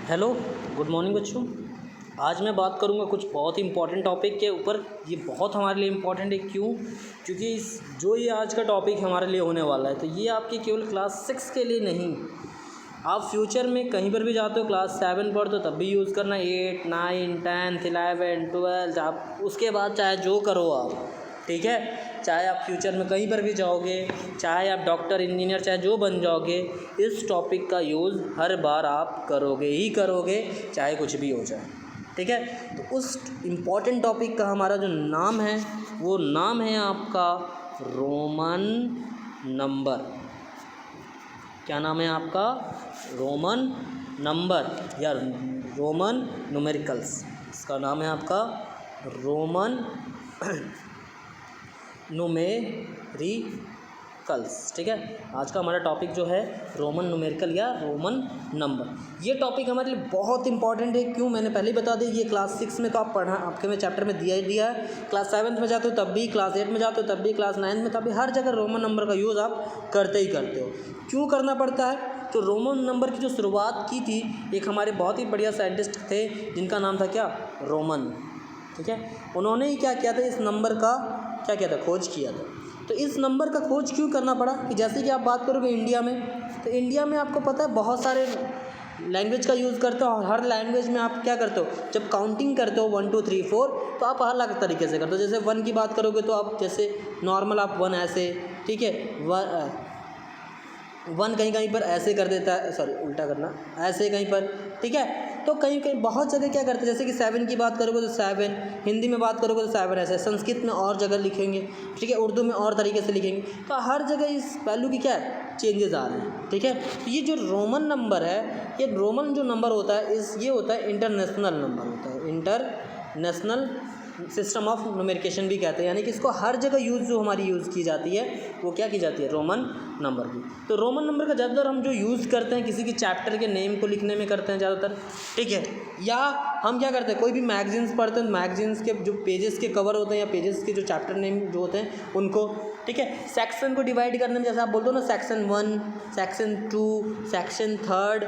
Hello, good morning बच्चों। आज मैं बात करूंगा कुछ बहुत ही इम्पोर्टेंट टॉपिक के ऊपर। ये बहुत हमारे लिए इम्पोर्टेंट है। क्यों? क्योंकि जो ये आज का टॉपिक हमारे लिए होने वाला है, तो ये आपके केवल क्लास 6 के लिए नहीं, आप फ्यूचर में कहीं पर भी जाते हो, क्लास 7 पढ़ते हो तब भी यूज़ करना, 8, 9, 10, 11, 12, आप उसके बाद चाहे जो करो आप, ठीक है। चाहे आप फ्यूचर में कहीं पर भी जाओगे, चाहे आप डॉक्टर, इंजीनियर, चाहे जो बन जाओगे, इस टॉपिक का यूज़ हर बार आप करोगे ही करोगे, चाहे कुछ भी हो जाए, ठीक है। तो उस इम्पॉर्टेंट टॉपिक का हमारा जो नाम है, वो नाम है आपका रोमन नंबर। क्या नाम है आपका? रोमन नंबर या रोमन न्यूमेरिकल्स। इसका नाम है आपका रोमन न्यूमेरिकल्स, ठीक है। आज का हमारा टॉपिक जो है रोमन न्यूमेरिकल या रोमन नंबर। ये टॉपिक हमारे लिए बहुत इंपॉर्टेंट है। क्यों? मैंने पहले ही बता दी, ये क्लास 6 में तो आप पढ़ा, आपके में चैप्टर में दिया है। क्लास 7 में जाते हो तब भी, क्लास 8 में जाते हो तब भी, क्लास 9 में तब भी, हर जगह रोमन नंबर का यूज़ आप करते ही करते हो। क्यों करना पड़ता है? तो रोमन नंबर की जो शुरुआत की थी, एक हमारे बहुत ही बढ़िया साइंटिस्ट थे जिनका नाम था क्या? रोमन, ठीक है। उन्होंने ही क्या किया था? इस नंबर का क्या किया था? खोज किया था। तो इस नंबर का खोज क्यों करना पड़ा? कि जैसे कि आप बात करोगे इंडिया में, तो इंडिया में आपको पता है बहुत सारे लैंग्वेज का यूज़ करते हो, और हर लैंग्वेज में आप क्या करते हो? जब काउंटिंग करते हो 1 2 3 4, तो आप अलग तरीके से करते हो। जैसे 1 की बात करोगे तो आप जैसे नॉर्मल आप 1 ऐसे, ठीक है, 1 कहीं कहीं पर ऐसे कर देता है, सॉरी उल्टा करना, ऐसे कहीं पर, ठीक है। तो कहीं कहीं बहुत जगह क्या करते हैं, जैसे कि 7 की बात करोगे तो 7, हिंदी में बात करोगे तो 7 ऐसे, संस्कृत में और जगह लिखेंगे, ठीक है, उर्दू में और तरीके से लिखेंगे। तो हर जगह इस वैल्यू की क्या है? चेंजेस आ रहे हैं, ठीक है। तो ये जो रोमन नंबर है, ये रोमन जो नंबर होता है, ये होता है इंटरनेशनल नंबर होता है, इंटरनेशनल सिस्टम ऑफ न्यूमेरिकेशन भी कहते हैं। यानी कि इसको हर जगह जो हमारी यूज़ की जाती है, वो क्या की जाती है? रोमन नंबर की। तो रोमन नंबर का ज़्यादातर हम जो यूज़ करते हैं किसी के चैप्टर के नेम को लिखने में करते हैं ज़्यादातर, ठीक है। या हम क्या करते हैं, कोई भी मैगजीन्स पढ़ते हैं, मैगजीन्स के जो पेजेस के कवर होते हैं या पेजेस के जो चैप्टर नेम जो होते हैं उनको, ठीक है, सेक्शन को डिवाइड करने में, जैसे आप बोलते हो ना सेक्शन 1, सेक्शन 2, सेक्शन 3,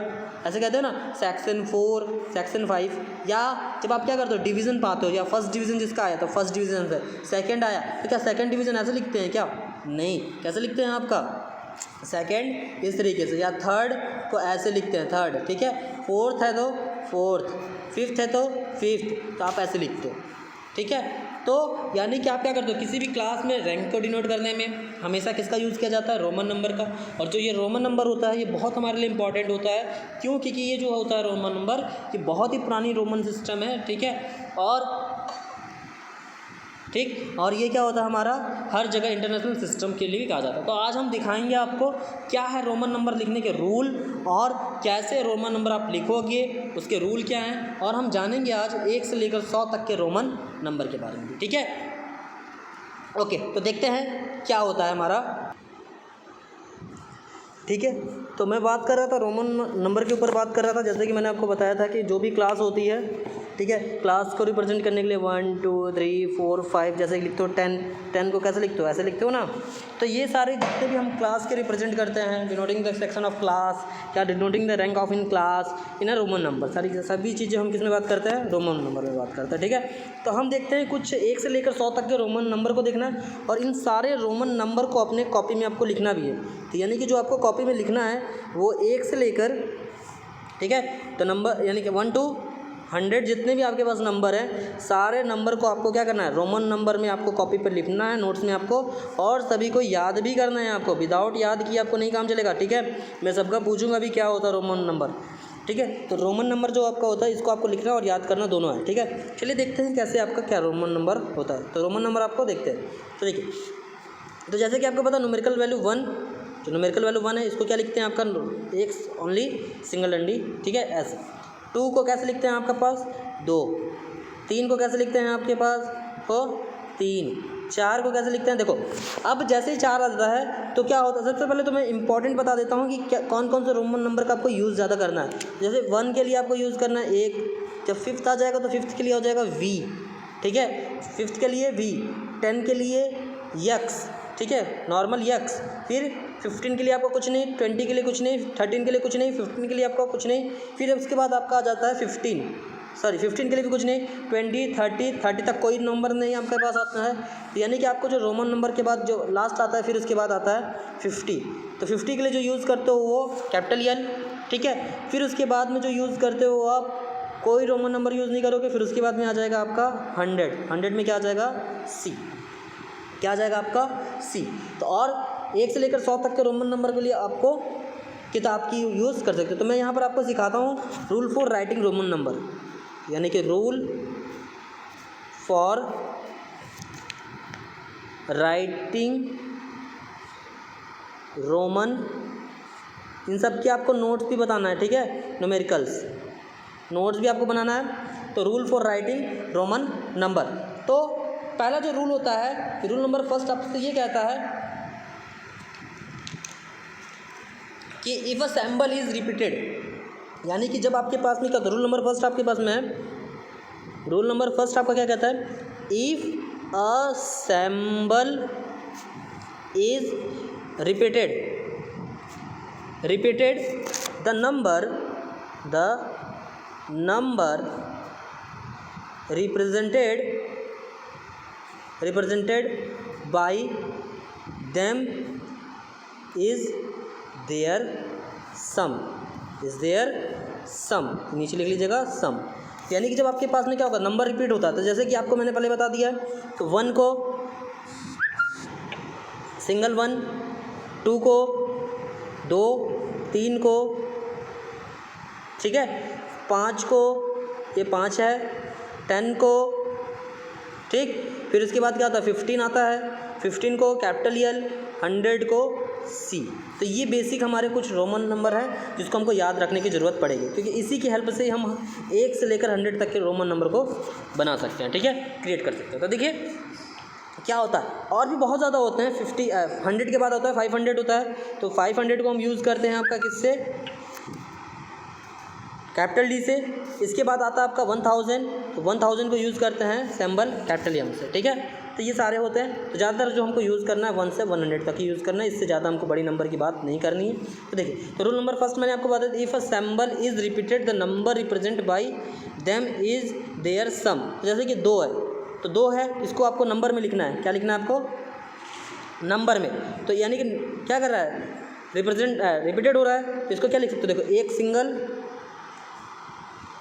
ऐसे कहते हैं ना, सेक्शन 4, सेक्शन 5। या जब आप क्या करते हो, डिवीज़न पाते हो, या फर्स्ट डिवीज़न जिसका आया तो फर्स्ट डिवीज़न से सेकंड आया, तो क्या सेकंड डिवीज़न ऐसे लिखते हैं क्या? नहीं। कैसे लिखते हैं आपका? सेकंड इस तरीके से, या थर्ड को ऐसे लिखते हैं, थर्ड, ठीक है। फोर्थ है तो फोर्थ, फिफ्थ है तो फिफ्थ, तो आप ऐसे लिखते हो, ठीक है। तो यानी कि आप क्या करते हो, किसी भी क्लास में रैंक को डिनोट करने में हमेशा किसका यूज़ किया जाता है? रोमन नंबर का। और जो ये रोमन नंबर होता है, ये बहुत हमारे लिए इंपॉर्टेंट होता है। क्यों? क्योंकि ये जो होता है रोमन नंबर, ये बहुत ही पुरानी रोमन सिस्टम है, ठीक है। और ये क्या होता है हमारा, हर जगह इंटरनेशनल सिस्टम के लिए भी कहा जाता है। तो आज हम दिखाएंगे आपको क्या है रोमन नंबर लिखने के रूल, और कैसे रोमन नंबर आप लिखोगे, उसके रूल क्या हैं, और हम जानेंगे आज 1 से लेकर 100 तक के रोमन नंबर के बारे में, ठीक है। ओके, तो देखते हैं क्या होता है हमारा, ठीक है। तो मैं बात कर रहा था रोमन नंबर के ऊपर बात कर रहा था। जैसे कि मैंने आपको बताया था कि जो भी क्लास होती है, ठीक है, क्लास को रिप्रेजेंट करने के लिए 1 2 3 4 5 जैसे लिखते हो, 10 को कैसे लिखते हो? ऐसे लिखते हो ना। तो ये सारे जितने भी हम क्लास के रिप्रेजेंट करते हैं, denoting the section of class या denoting the rank of in class in a Roman number, सभी चीज़ें हम किस में बात करते हैं? रोमन नंबर में बात करते हैं, ठीक है। तो हम देखते हैं कुछ 1 से लेकर 100 तक के रोमन नंबर को देखना है, और इन सारे रोमन नंबर को अपने कॉपी में आपको लिखना भी है। तो यानी कि जो आपको कॉपी में लिखना है वो 1 से लेकर, ठीक है, तो नंबर यानी कि 1 to 100 जितने भी आपके पास नंबर हैं, सारे नंबर को आपको क्या करना है? रोमन नंबर में आपको कॉपी पर लिखना है, नोट्स में आपको, और सभी को याद भी करना है आपको। विदाउट याद किए आपको नहीं काम चलेगा, ठीक है। मैं सबका पूछूंगा भी क्या होता है रोमन नंबर, ठीक है। तो रोमन नंबर जो आपका होता है, इसको आपको लिखना और याद करना दोनों है, ठीक है। चलिए देखते हैं कैसे आपका क्या रोमन नंबर होता है। तो रोमन नंबर आपको देखते हैं। तो देखिए, तो जैसे कि आपको पता न्यूमेरिकल वैल्यू 1, जो न्यूमेरिकल वैल्यू 1 है, इसको क्या लिखते हैं आपका? एक ओनली सिंगल डंडी, ठीक है, ऐसे। 2 को कैसे लिखते हैं आपके पास? 2। 3 को कैसे लिखते हैं आपके पास? हो 3। 4 को कैसे लिखते हैं? देखो, अब जैसे ही 4 आ जाता है तो क्या होता है, सबसे पहले तो मैं इंपॉर्टेंट बता देता हूँ कि क्या कौन कौन से रोमन नंबर का आपको यूज़ ज़्यादा करना है। जैसे 1 के लिए आपको यूज़ करना है 1, जब 5th आ जाएगा तो 5th के लिए हो जाएगा V, ठीक है, 5th के लिए V, 10 के लिए X, ठीक है, नॉर्मल यक्स। फिर 15 के लिए आपको कुछ नहीं, 20 के लिए कुछ नहीं, 13 के लिए कुछ नहीं, 15 के लिए आपको कुछ नहीं। फिर उसके बाद आपका आ जाता है 15 के लिए भी कुछ नहीं, 20, 30 तक कोई नंबर नहीं आपके पास आता है। तो यानी कि आपको जो रोमन नंबर के बाद जो लास्ट आता है फिर उसके बाद आता है 50। तो 50 के लिए जो यूज़ करते हो वो कैपिटल एल, ठीक है। फिर उसके बाद में जो यूज़ करते हो आप कोई रोमन नंबर यूज़ नहीं करोगे। फिर उसके बाद में आ जाएगा आपका 100 में क्या आ जाएगा सी, क्या आ जाएगा आपका सी। तो और 1 से लेकर 100 तक के रोमन नंबर के लिए आपको किताब की यूज़ कर सकते हो। तो मैं यहाँ पर आपको सिखाता हूँ rule for writing Roman number, यानी कि रूल फॉर राइटिंग रोमन। इन सब की आपको नोट्स भी बताना है, ठीक है, न्यूमेरिकल्स नोट्स भी आपको बनाना है। तो rule for writing Roman number, तो पहला जो रूल होता है, रूल नंबर फर्स्ट आपसे ये कहता है कि if a symbol is repeated, यानी कि जब आपके पास में क्या, रूल नंबर फर्स्ट आपके पास में है, रूल नंबर फर्स्ट आपका क्या कहता है, if a symbol is repeated the number represented by them is their sum, नीचे लिख लीजिएगा सम। यानी कि जब आपके पास में क्या होगा, नंबर रिपीट होता है, तो जैसे कि आपको मैंने पहले बता दिया है, तो 1 को सिंगल 1, 2 को 2, 3 को, ठीक है, 5 को, ये 5 है, 10 को, ठीक। फिर उसके बाद क्या आता है 15 आता है, 15 को कैपिटल एल, 100 को सी। तो ये बेसिक हमारे कुछ रोमन नंबर हैं जिसको हमको याद रखने की ज़रूरत पड़ेगी, क्योंकि इसी की हेल्प से हम 1 से लेकर 100 तक के रोमन नंबर को बना सकते हैं, ठीक है, क्रिएट कर सकते हैं। तो देखिए क्या होता है, और भी बहुत ज़्यादा होते हैं। 100 के बाद होता है 500 होता है। तो 500 को हम यूज़ करते हैं आपका किससे, कैपिटल डी से। इसके बाद आता है आपका 1000, तो 1000 को यूज़ करते हैं सिंबल कैपिटल एम से, ठीक है। तो ये सारे होते हैं। तो ज़्यादातर जो हमको यूज़ करना है 1 से 100 तक ही यूज़ करना है, इससे ज़्यादा हमको बड़ी नंबर की बात नहीं करनी है। तो देखिए, तो रूल नंबर फर्स्ट मैंने आपको बता दिया, if a symbol is repeated the number represent by them is their sum. जैसे कि 2 है, तो 2 है, इसको आपको नंबर में लिखना है। क्या लिखना है आपको, नंबर में। तो यानी कि क्या कर रहा है, रिपीटेड हो रहा है, तो इसको क्या लिख सकते हो, देखो, एक सिंगल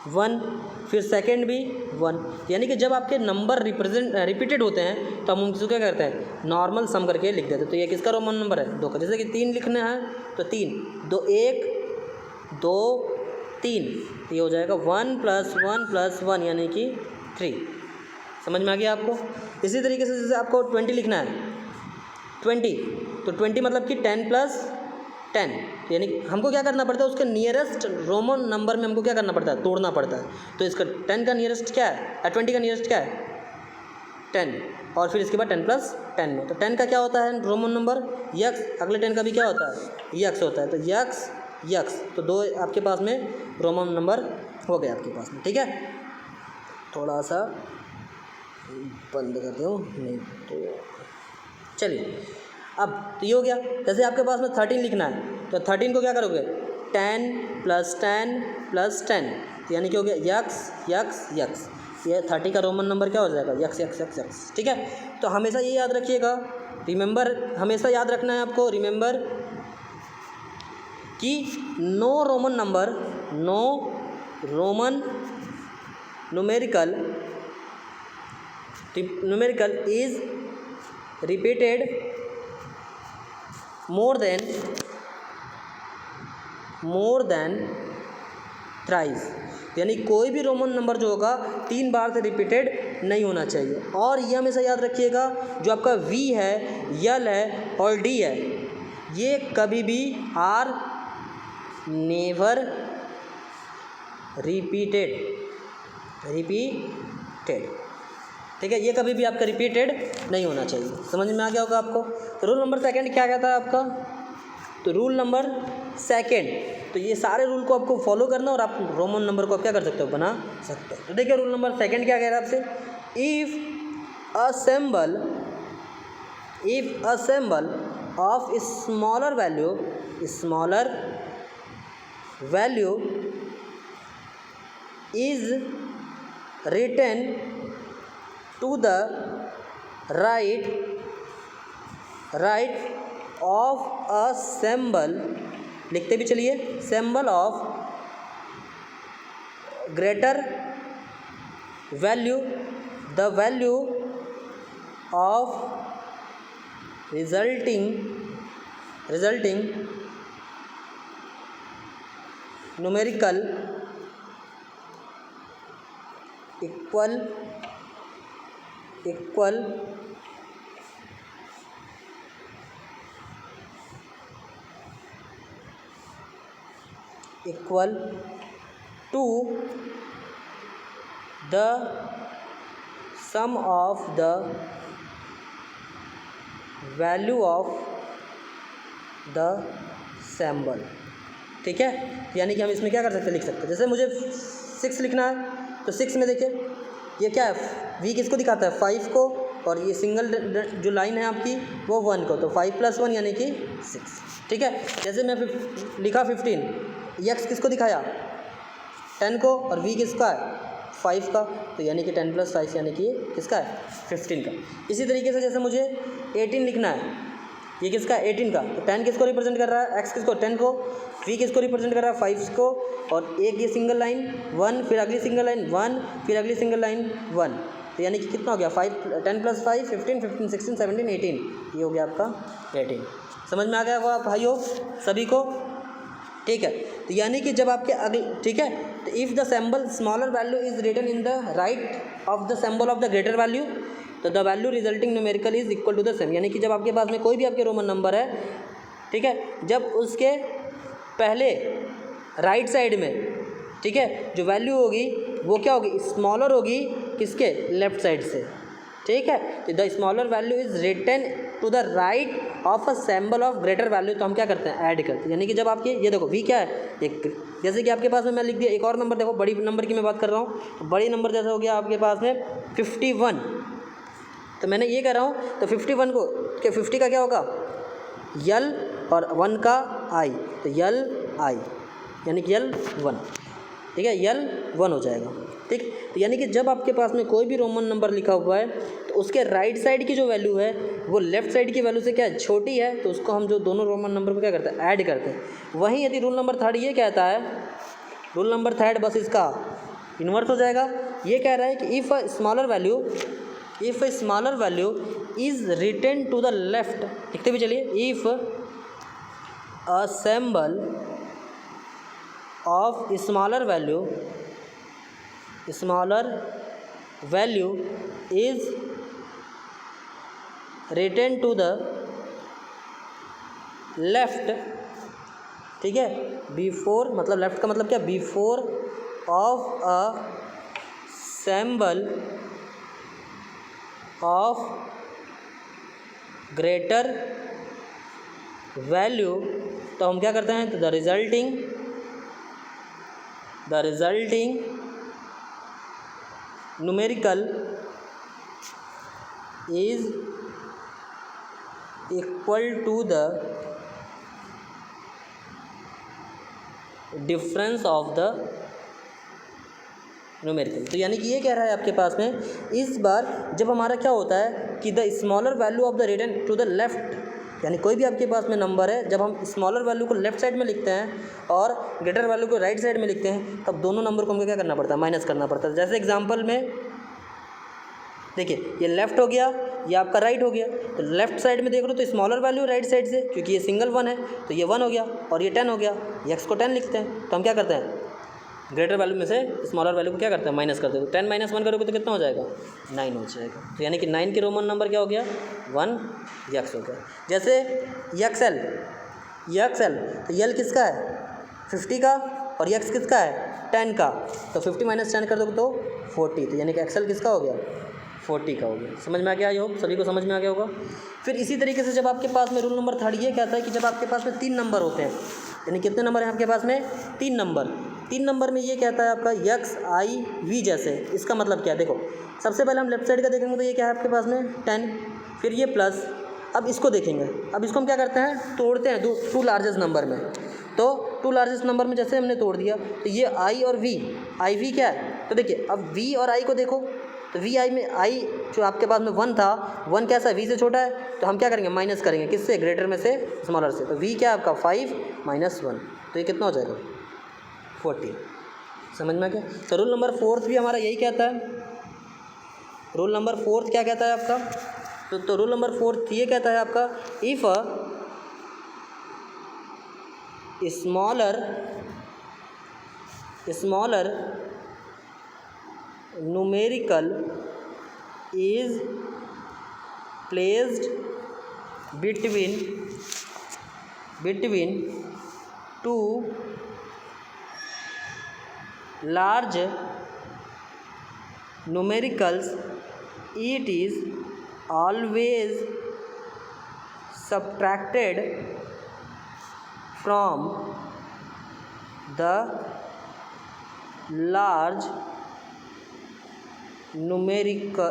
1, फिर सेकंड भी 1। यानी कि जब आपके नंबर रिपीटेड होते हैं तो हम उनको क्या करते हैं, नॉर्मल सम करके लिख देते हैं। तो ये किसका रोमन नंबर है, 2 का। जैसे कि 3 लिखना है तो 3, 2, 1, 2, 3, ये हो जाएगा 1 + 1 + 1 यानी कि 3। समझ में आ गया आपको। इसी तरीके से जैसे आपको 20 लिखना है, 20, तो 20 मतलब कि 10 + 10, यानी हमको क्या करना पड़ता है, उसके नियरेस्ट रोमन नंबर में हमको क्या करना पड़ता है, तोड़ना पड़ता है। तो इसका 10 का नियरेस्ट क्या है, 20 का नियरेस्ट क्या है 10, और फिर इसके बाद 10 + 10 में, तो 10 का क्या होता है रोमन नंबर यक्स, अगले 10 का भी क्या होता है यक्स होता है। तो यक्स, तो 2 आपके पास में रोमन नंबर हो गए आपके पास में, ठीक है। थोड़ा सा बंद कर दो, नहीं तो चलिए। अब तो ये हो गया। जैसे आपके पास में 13 लिखना है, तो 13 को क्या करोगे, 10 + 10 + 10, तो यानी कि हो गया यक्स। ये 30 का रोमन नंबर क्या हो जाएगा, यक्स, ठीक है। तो हमेशा ये याद रखिएगा, रिमेंबर, हमेशा याद रखना है आपको, रिमेंबर कि no Roman numerical is repeated more than thrice, यानी कोई भी रोमन नंबर जो होगा 3 बार से रिपीटेड नहीं होना चाहिए। और ये हमेशा याद रखिएगा, जो आपका V है, L है और D है, ये कभी भी आर नेवर रिपीटेड, ठीक है, ये कभी भी आपका रिपीटेड नहीं होना चाहिए। समझ में आ गया होगा आपको। तो रूल नंबर सेकंड क्या कहता है आपका, तो रूल नंबर सेकंड, तो ये सारे रूल को आपको फॉलो करना और आप रोमन नंबर को आप क्या कर सकते हो, बना सकते हो। तो देखिए रूल नंबर सेकंड क्या कह रहा है आपसे, if a symbol if a symbol of smaller value is written to the right of a symbol, लिखते भी चलिए, symbol of greater value, the value of resulting numerical equal to the sum of the value of the symbol. ठीक है, यानी कि हम इसमें क्या कर सकते हैं, लिख सकते हैं। जैसे मुझे 6 लिखना है तो 6 में देखिए ये क्या है, v किसको दिखाता है, 5 को, और ये सिंगल जो लाइन है आपकी वो 1 को, तो 5 + 1 यानी कि 6। ठीक है, जैसे मैं लिखा 15, x किसको दिखाया, 10 को, और v किसका है, 5 का, तो यानी कि 10 + 5 यानी कि किसका है, 15 का। इसी तरीके से जैसे मुझे 18 लिखना है, ये किसका है, 18 का, तो 10 किसको रिप्रेजेंट कर रहा है, x किसको, 10 को, v किसको रिप्रेजेंट कर रहा है, 5 को, और एक ये सिंगल लाइन 1, फिर अगली सिंगल लाइन 1, फिर अगली सिंगल लाइन 1, तो यानी कि कितना हो गया, 10 + 5 15, 15 16 17 18, ये हो गया आपका 18। समझ में आ गया होगा भाइयों सभी को। ठीक है, तो यानी कि जब आपके अगले, ठीक है, तो if the symbol smaller value is written in the right of the symbol of the greater value, तो the value resulting numerical is equal to the same. यानी कि जब आपके पास में कोई भी आपके रोमन नंबर है, ठीक है, जब उसके पहले राइट साइड में, ठीक है, जो वैल्यू होगी वो क्या होगी, स्मॉलर होगी किसके, लेफ्ट साइड से। ठीक है, तो the smaller value is written to the right of a symbol of greater value, तो हम क्या करते हैं, ऐड करते हैं। यानी कि जब आपके ये देखो v क्या है, एक, जैसे कि आपके पास में मैं लिख दिया एक और नंबर, देखो बड़ी नंबर की मैं बात कर रहा हूँ, तो बड़ी नंबर जैसा हो गया आपके पास में 51, तो मैंने ये कह रहा हूँ, तो 51 को क्या, 50 का क्या होगा, यल, और 1 का आई, तो यल आई, यानी कि यल 1। ठीक है, यल 1 हो जाएगा। ठीक, तो यानी कि जब आपके पास में कोई भी रोमन नंबर लिखा हुआ है तो उसके राइट साइड की जो वैल्यू है वो लेफ्ट साइड की वैल्यू से क्या है, छोटी है, तो उसको हम जो दोनों रोमन नंबर को क्या करते हैं, ऐड करते हैं। वहीं यदि रूल नंबर 3 ये कहता है, रूल नंबर 3 बस इसका इन्वर्स हो जाएगा। ये कह रहा है कि if a smaller value is written to the left, लिखते भी चलिए, if a symbol of smaller value is written to the left, ठीक है, बिफोर, मतलब लेफ्ट का मतलब क्या, before of a symbol of greater value, तो हम क्या करते हैं, तो the resulting numerical is equal to the difference of the numerical. तो यानी कि ये कह रहा है आपके पास में, इस बार जब हमारा क्या होता है कि the smaller value of the written to the left, यानी कोई भी आपके पास में नंबर है, जब हम स्मॉलर वैल्यू को लेफ्ट साइड में लिखते हैं और ग्रेटर वैल्यू को राइट साइड में लिखते हैं, तब दोनों नंबर को हमको क्या करना पड़ता है, माइनस करना पड़ता है। जैसे एग्जांपल में देखिए, ये लेफ्ट हो गया, ये आपका राइट हो गया, तो लेफ्ट साइड में देख रहे हो तो स्मॉलर वैल्यू राइट साइड से, क्योंकि ये सिंगल 1 है तो ये 1 हो गया, और ये 10 हो गया, x को 10 लिखते हैं, तो हम क्या करते हैं, ग्रेटर वैल्यू में से स्मॉलर वैल्यू को क्या करते हैं, माइनस करते हैं। तो 10 - 1 करोगे तो कितना हो जाएगा, 9 हो जाएगा। तो यानी कि 9 के रोमन नंबर क्या हो गया, 1 x हो गया। जैसे XL, तो यल किसका है, 50 का, और x किसका है, 10 का, तो 50 - 10 कर दोगे तो 40, तो यानी कि XL किसका हो गया, 40 का हो गया। समझ में आ गया, होगा सभी को समझ में आ गया होगा। फिर इसी तरीके से जब आपके पास में रूल नंबर 3 ये कहता है कि जब आपके पास में 3 नंबर होते हैं, यानी कितने नंबर हैं आपके पास में, 3 नंबर में ये कहता है आपका x i v, जैसे इसका मतलब क्या है, देखो सबसे पहले हम लेफ्ट साइड का देखेंगे तो ये क्या है आपके पास में 10, फिर ये प्लस, अब इसको देखेंगे, अब इसको हम क्या करते हैं, तोड़ते हैं टू लार्जेस्ट नंबर में। तो टू लार्जेस्ट नंबर में जैसे हमने तोड़ दिया तो ये आई और वी, आई वी क्या है, तो देखिए अब वी और आई को देखो, तो वी आई में आई जो आपके पास में 1 था, 1 कैसा है, वी से छोटा है, तो हम क्या करेंगे, माइनस करेंगे, किससे, ग्रेटर में से स्मॉलर से। तो वी क्या है आपका 5 माइनस 1, तो ये कितना हो जाएगा 14। समझ में क्या। तो रूल नंबर 4 भी हमारा यही कहता है। रूल नंबर 4 क्या कहता है आपका, तो रूल नंबर 4 ये कहता है आपका, if smaller numerical is placed between two large numericals, it is always subtracted from the large numerical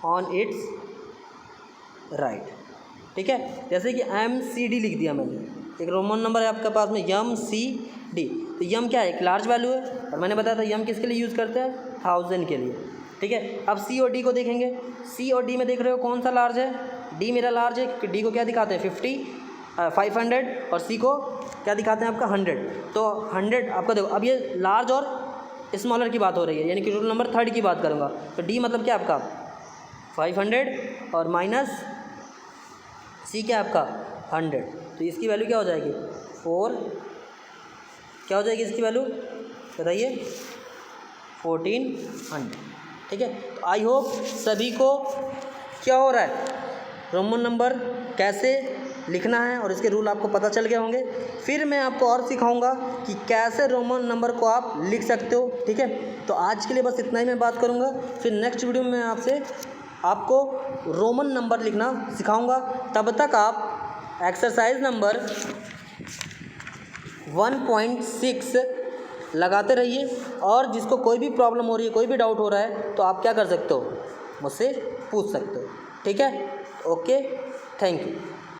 on its right। ठीक है, जैसे कि MCD लिख दिया मैंने, एक रोमन नंबर है आपके पास में MCD, तो यम क्या है, एक लार्ज वैल्यू है, और मैंने बताया था यम किसके लिए यूज़ करते हैं, 1000 के लिए। ठीक है, अब C और D को देखेंगे, C और D में देख रहे हो कौन सा लार्ज है, D मेरा लार्ज है, क्योंकि D को क्या दिखाते हैं 500 और C को क्या दिखाते हैं आपका 100। तो 100 आपका देखो, अब ये लार्ज और स्मॉलर की बात हो रही है, यानी कि रूल नंबर 3 की बात करूँगा, तो D मतलब क्या आपका 500 और माइनस C क्या आपका 100, तो इसकी वैल्यू क्या हो जाएगी 4, क्या हो जाएगी इसकी वैल्यू बताइए 1400। ठीक है, तो आई होप सभी को क्या हो रहा है, रोमन नंबर कैसे लिखना है और इसके रूल आपको पता चल गए होंगे। फिर मैं आपको और सिखाऊंगा कि कैसे रोमन नंबर को आप लिख सकते हो। ठीक है, तो आज के लिए बस इतना ही मैं बात करूंगा, फिर नेक्स्ट वीडियो में आपको रोमन नंबर लिखना सिखाऊंगा। तब तक आप एक्सरसाइज नंबर 1.6 लगाते रहिए, और जिसको कोई भी प्रॉब्लम हो रही है, कोई भी डाउट हो रहा है, तो आप क्या कर सकते हो, मुझसे पूछ सकते हो। ठीक है, ओके, थैंक यू।